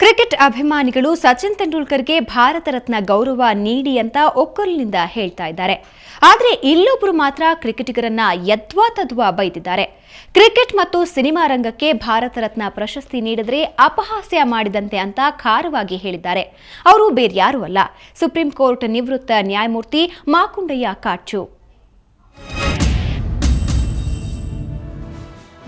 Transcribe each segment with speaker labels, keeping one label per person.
Speaker 1: Cricket ಅಭಿಮಾನಿಗಳು ಸಚಿನ್ ತೆಂಡೂಲ್ಕರ್ಗೆ ಭಾರತ ರತ್ನ ಗೌರವ ನೀಡಿ ಅಂತ ಒಕ್ಕೊಲಿನಿಂದ ಹೇಳ್ತಾ ಇದ್ದಾರೆ. ಆದರೆ ಇಲ್ಲೊಬ್ಬರು ಮಾತ್ರ ಕ್ರಿಕೆಟಿಗರನ್ನ ಯದ್ವಾತದ್ವಾ ಬೈದಿದ್ದಾರೆ. ಕ್ರಿಕೆಟ್ ಮತ್ತು ಸಿನಿಮಾ ರಂಗಕ್ಕೆ ಭಾರತ ರತ್ನ ಪ್ರಶಸ್ತಿ ನೀಡಿದ್ರೆ ಅಪಹಾಸ್ಯ ಮಾಡಿದಂತೆ ಅಂತ ಖಾರವಾಗಿ ಹೇಳಿದ್ದಾರೆ. ಅವರು ಬೇರ್ಯಾರೂ ಅಲ್ಲ, ಸುಪ್ರೀಂ ಕೋರ್ಟ್ ನಿವೃತ್ತ ನ್ಯಾಯಮೂರ್ತಿ ಮಾಕುಂಡಯ್ಯ ಕಾಚು.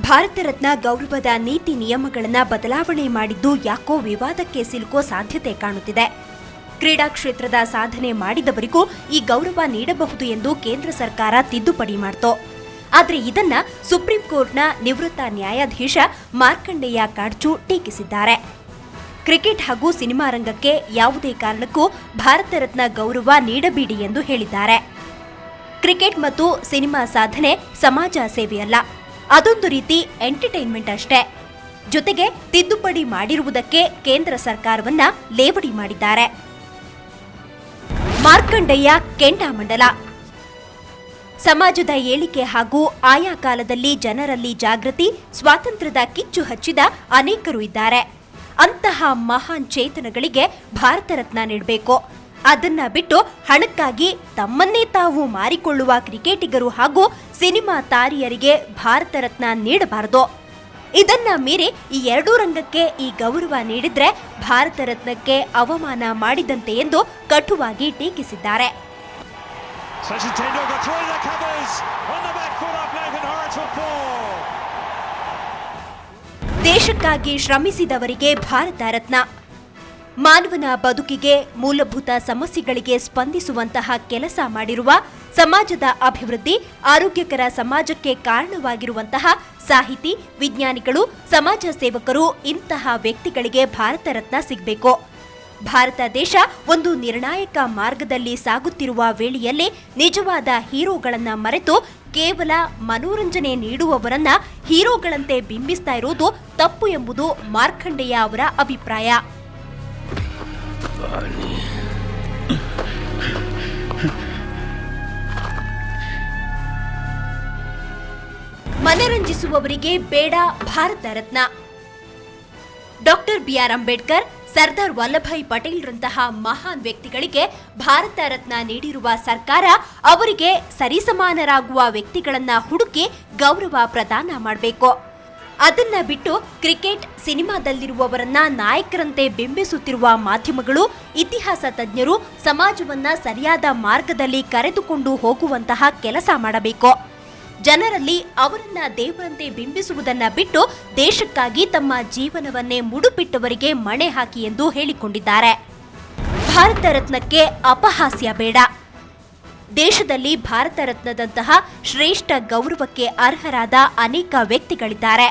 Speaker 2: ಭಾರತ ರತ್ನ ಗೌರವದ ನೀತಿ ನಿಯಮಗಳನ್ನು ಬದಲಾವಣೆ ಮಾಡಿದ್ದು ಯಾಕೋ ವಿವಾದಕ್ಕೆ ಸಿಲುಕೋ ಸಾಧ್ಯತೆ ಕಾಣುತ್ತಿದೆ. ಕ್ರೀಡಾ ಕ್ಷೇತ್ರದ ಸಾಧನೆ ಮಾಡಿದವರಿಗೂ ಈ ಗೌರವ ನೀಡಬಹುದು ಎಂದು ಕೇಂದ್ರ ಸರ್ಕಾರ ತಿದ್ದುಪಡಿ ಮಾಡಿತು. ಆದರೆ ಇದನ್ನ ಸುಪ್ರೀಂ ಕೋರ್ಟ್ನ ನಿವೃತ್ತ ನ್ಯಾಯಾಧೀಶ ಮಾರ್ಕಂಡೇಯ ಕಾಚು ಟೀಕಿಸಿದ್ದಾರೆ. ಕ್ರಿಕೆಟ್ ಹಾಗೂ ಸಿನಿಮಾ ರಂಗಕ್ಕೆ ಯಾವುದೇ ಕಾರಣಕ್ಕೂ ಭಾರತ ರತ್ನ ಗೌರವ ನೀಡಬೇಡಿ ಎಂದು ಹೇಳಿದ್ದಾರೆ. ಕ್ರಿಕೆಟ್ ಮತ್ತು ಸಿನಿಮಾ ಸಾಧನೆ ಸಮಾಜ ಸೇವೆಯಲ್ಲ, ಅದೊಂದು ರೀತಿ ಎಂಟರ್ಟೈನ್ಮೆಂಟ್ ಅಷ್ಟೇ. ಜೊತೆಗೆ ತಿದ್ದುಪಡಿ ಮಾಡಿರುವುದಕ್ಕೆ ಕೇಂದ್ರ ಸರ್ಕಾರವನ್ನ ಲೇವಡಿ ಮಾಡಿದ್ದಾರೆ. ಮಾರ್ಕಂಡಯ್ಯ ಕೆಂಡಾಮಂಡಲ. ಸಮಾಜದ ಏಳಿಗೆ ಹಾಗೂ ಆಯಾ ಕಾಲದಲ್ಲಿ ಜನರಲ್ಲಿ ಜಾಗೃತಿ, ಸ್ವಾತಂತ್ರ್ಯದ ಕಿಚ್ಚು ಹಚ್ಚಿದ ಅನೇಕರು ಇದ್ದಾರೆ. ಅಂತಹ ಮಹಾನ್ ಚೇತನಗಳಿಗೆ ಭಾರತ ರತ್ನ ನೀಡಬೇಕು. ಅದನ್ನ ಬಿಟ್ಟು ಹಣಕ್ಕಾಗಿ ತಮ್ಮನ್ನೇ ತಾವು ಮಾರಿಕೊಳ್ಳುವ ಕ್ರಿಕೆಟಿಗರು ಹಾಗೂ ಸಿನಿಮಾ ತಾರಿಯರಿಗೆ ಭಾರತ ರತ್ನ ನೀಡಬಾರದು. ಇದನ್ನ ಮೀರಿ ಈ ಎರಡೂ ರಂಗಕ್ಕೆ ಈ ಗೌರವ ನೀಡಿದ್ರೆ ಭಾರತ ರತ್ನಕ್ಕೆ ಅವಮಾನ ಮಾಡಿದಂತೆ ಎಂದು ಕಟುವಾಗಿ ಟೀಕಿಸಿದ್ದಾರೆ. ದೇಶಕ್ಕಾಗಿ ಶ್ರಮಿಸಿದವರಿಗೆ ಭಾರತ ರತ್ನ. ಮಾನವನ ಬದುಕಿಗೆ ಮೂಲಭೂತ ಸಮಸ್ಯೆಗಳಿಗೆ ಸ್ಪಂದಿಸುವಂತಹ ಕೆಲಸ ಮಾಡಿರುವ, ಸಮಾಜದ ಅಭಿವೃದ್ಧಿ, ಆರೋಗ್ಯಕರ ಸಮಾಜಕ್ಕೆ ಕಾರಣವಾಗಿರುವಂತಹ ಸಾಹಿತಿ, ವಿಜ್ಞಾನಿಗಳು, ಸಮಾಜ ಸೇವಕರು, ಇಂತಹ ವ್ಯಕ್ತಿಗಳಿಗೆ ಭಾರತ ರತ್ನ ಸಿಗಬೇಕು. ಭಾರತ ದೇಶ ಒಂದು ನಿರ್ಣಾಯಕ ಮಾರ್ಗದಲ್ಲಿ ಸಾಗುತ್ತಿರುವ ವೇಳೆಯಲ್ಲಿ ನಿಜವಾದ ಹೀರೋಗಳನ್ನ ಮರೆತು ಕೇವಲ ಮನೋರಂಜನೆ ನೀಡುವವರನ್ನ ಹೀರೋಗಳಂತೆ ಬಿಂಬಿಸ್ತಾ ಇರುವುದು ತಪ್ಪು ಎಂಬುದು ಮಾರ್ಕಂಡೇಯ ಅವರ ಅಭಿಪ್ರಾಯ. ಮನರಂಜಿಸುವವರಿಗೆ ಬೇಡ ಭಾರತ ರತ್ನ. ಡಾಕ್ಟರ್ ಬಿಆರ್ ಅಂಬೇಡ್ಕರ್, ಸರ್ದಾರ್ ವಲ್ಲಭಾಯ್ ಪಟೇಲ್ರಂತಹ ಮಹಾನ್ ವ್ಯಕ್ತಿಗಳಿಗೆ ಭಾರತ ರತ್ನ ನೀಡಿರುವ ಸರ್ಕಾರ ಅವರಿಗೆ ಸರಿಸಮಾನರಾಗುವ ವ್ಯಕ್ತಿಗಳನ್ನ ಹುಡುಕಿ ಗೌರವ ಪ್ರದಾನ ಮಾಡಬೇಕು. ಅದನ್ನ ಬಿಟ್ಟು ಕ್ರಿಕೆಟ್, ಸಿನಿಮಾದಲ್ಲಿರುವವರನ್ನ ನಾಯಕರಂತೆ ಬಿಂಬಿಸುತ್ತಿರುವ ಮಾಧ್ಯಮಗಳು, ಇತಿಹಾಸ ತಜ್ಞರು ಸಮಾಜವನ್ನ ಸರಿಯಾದ ಮಾರ್ಗದಲ್ಲಿ ಕರೆದುಕೊಂಡು ಹೋಗುವಂತಹ ಕೆಲಸ ಮಾಡಬೇಕು. ಜನರಲ್ಲಿ ಅವರನ್ನ ದೇವರಂತೆ ಬಿಂಬಿಸುವುದನ್ನ ಬಿಟ್ಟು ದೇಶಕ್ಕಾಗಿ ತಮ್ಮ ಜೀವನವನ್ನೇ ಮುಡುಪಿಟ್ಟವರಿಗೆ ಮಣೆ ಹಾಕಿ ಎಂದು ಹೇಳಿಕೊಂಡಿದ್ದಾರೆ. ಭಾರತ ರತ್ನಕ್ಕೆ ಅಪಹಾಸ್ಯ ಬೇಡ. ದೇಶದಲ್ಲಿ ಭಾರತ ರತ್ನದಂತಹ ಶ್ರೇಷ್ಠ ಗೌರವಕ್ಕೆ ಅರ್ಹರಾದ ಅನೇಕ ವ್ಯಕ್ತಿಗಳಿದ್ದಾರೆ.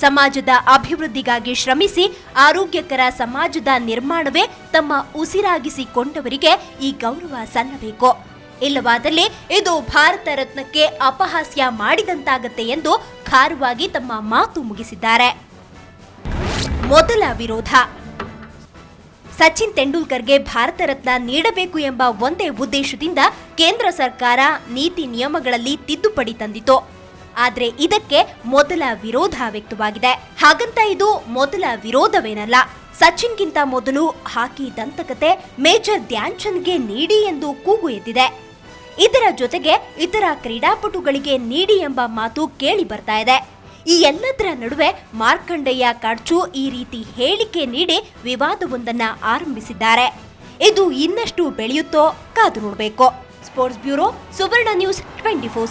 Speaker 2: ಸಮಾಜದ ಅಭಿವೃದ್ಧಿಗಾಗಿ ಶ್ರಮಿಸಿ ಆರೋಗ್ಯಕರ ಸಮಾಜದ ನಿರ್ಮಾಣವೇ ತಮ್ಮ ಉಸಿರಾಗಿಸಿಕೊಂಡವರಿಗೆ ಈ ಗೌರವ ಸಲ್ಲಬೇಕು. ಇಲ್ಲವಾದಲ್ಲಿ ಇದು ಭಾರತ ರತ್ನಕ್ಕೆ ಅಪಹಾಸ್ಯ ಮಾಡಿದಂತಾಗತ್ತೆ ಎಂದು ಖಾರವಾಗಿ ತಮ್ಮ ಮಾತು ಮುಗಿಸಿದ್ದಾರೆ. ಮೊದಲ ವಿರೋಧ. ಸಚಿನ್ ತೆಂಡೂಲ್ಕರ್ಗೆ ಭಾರತ ರತ್ನ ನೀಡಬೇಕು ಎಂಬ ಒಂದೇ ಉದ್ದೇಶದಿಂದ ಕೇಂದ್ರ ಸರ್ಕಾರ ನೀತಿ ನಿಯಮಗಳಲ್ಲಿ ತಿದ್ದುಪಡಿ ತಂದಿತು. ಆದರೆ ಇದಕ್ಕೆ ಮೊದಲ ವಿರೋಧ ವ್ಯಕ್ತವಾಗಿದೆ. ಹಾಗಂತ ಇದು ಮೊದಲ ವಿರೋಧವೇನಲ್ಲ. ಸಚಿನ್ಗಿಂತ ಮೊದಲು ಹಾಕಿ ದಂತಕತೆ ಮೇಜರ್ ಧ್ಯಾನ್ ಚಂದ್ಗೆ ನೀಡಿ ಎಂದು ಕೂಗು ಎದ್ದಿದೆ. ಇದರ ಜೊತೆಗೆ ಇತರ ಕ್ರೀಡಾಪಟುಗಳಿಗೆ ನೀಡಿ ಎಂಬ ಮಾತು ಕೇಳಿ ಬರ್ತಾ ಇದೆ. ಈ ಎಲ್ಲದರ ನಡುವೆ ಮಾರ್ಕಂಡೇಯ ಕಾಚು ಈ ರೀತಿ ಹೇಳಿಕೆ ನೀಡಿ ವಿವಾದವೊಂದನ್ನ ಆರಂಭಿಸಿದ್ದಾರೆ. ಇದು ಇನ್ನಷ್ಟು ಬೆಳೆಯುತ್ತೋ ಕಾದು ನೋಡಬೇಕು. ಸ್ಪೋರ್ಟ್ಸ್ ಬ್ಯೂರೋ, ಸುವರ್ಣ ನ್ಯೂಸ್ 24.